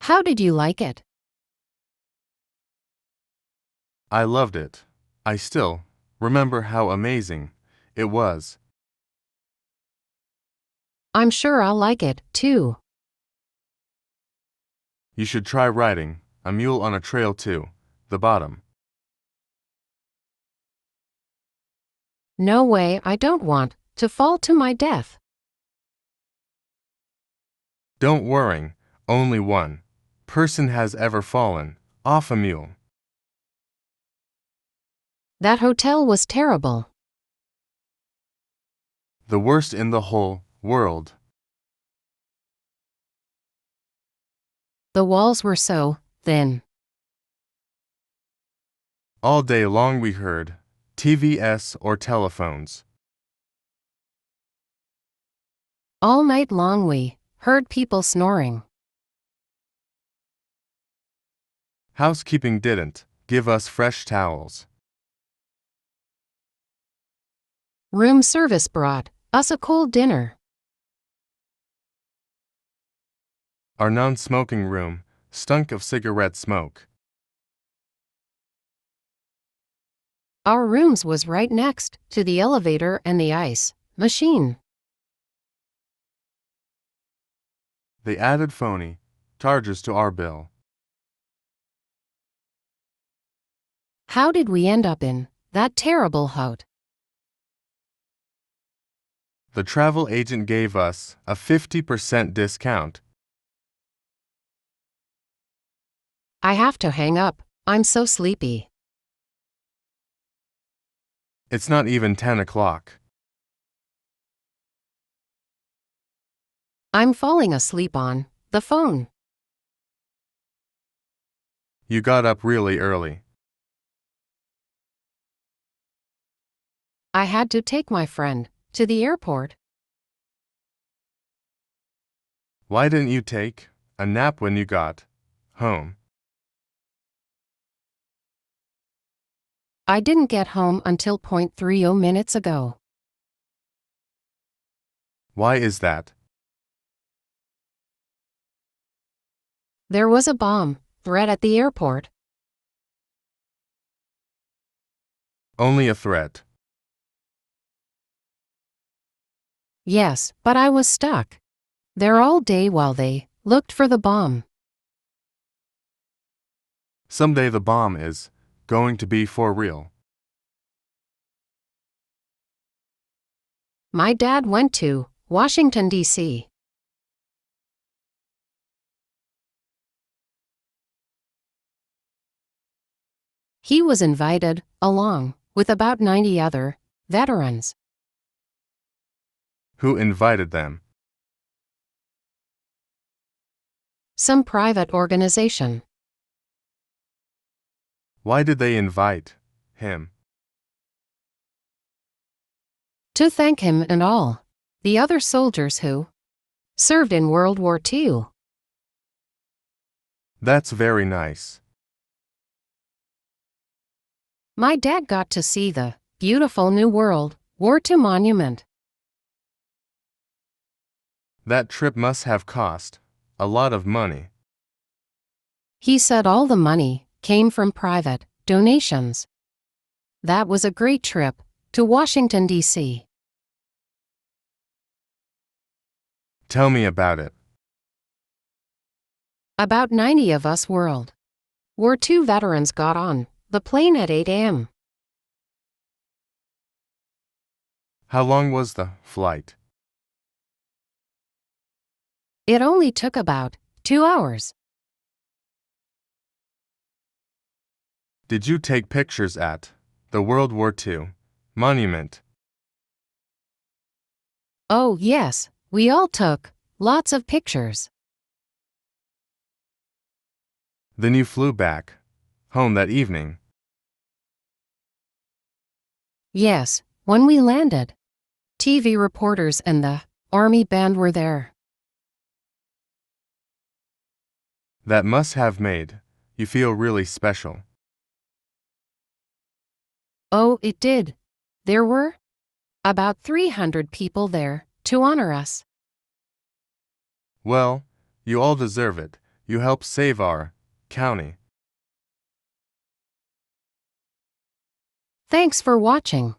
How did you like it? I loved it. I still remember how amazing it was. I'm sure I'll like it, too. You should try riding a mule on a trail to the bottom. No way, I don't want to fall to my death. Don't worry, only one person has ever fallen off a mule. That hotel was terrible. The worst in the whole world. The walls were so thin. All day long we heard TVS or telephones. All night long we heard people snoring. Housekeeping didn't give us fresh towels. Room service brought us a cold dinner. Our non-smoking room stunk of cigarette smoke. Our rooms was right next to the elevator and the ice machine. They added phony charges to our bill. How did we end up in that terrible hotel? The travel agent gave us a 50% discount. I have to hang up. I'm so sleepy. It's not even 10 o'clock. I'm falling asleep on the phone. You got up really early. I had to take my friend to the airport. Why didn't you take a nap when you got home? I didn't get home until 0.30 minutes ago. Why is that? There was a bomb threat at the airport. Only a threat. Yes, but I was stuck there all day while they looked for the bomb. Someday the bomb is going to be for real. My dad went to Washington, D.C. He was invited, along with about 90 other veterans. Who invited them? Some private organization. Why did they invite him? To thank him and all the other soldiers who served in World War II. That's very nice. My dad got to see the beautiful new World War II monument. That trip must have cost a lot of money. He said all the money came from private donations. That was a great trip to Washington, D.C. Tell me about it. About 90 of us World War II veterans got on the plane at 8 a.m. How long was the flight? It only took about 2 hours. Did you take pictures at the World War II monument? Oh, yes, we all took lots of pictures. Then you flew back home that evening. Yes, when we landed, TV reporters and the Army band were there. That must have made you feel really special. Oh, it did. There were about 300 people there to honor us. Well, you all deserve it. You helped save our county. Thanks for watching.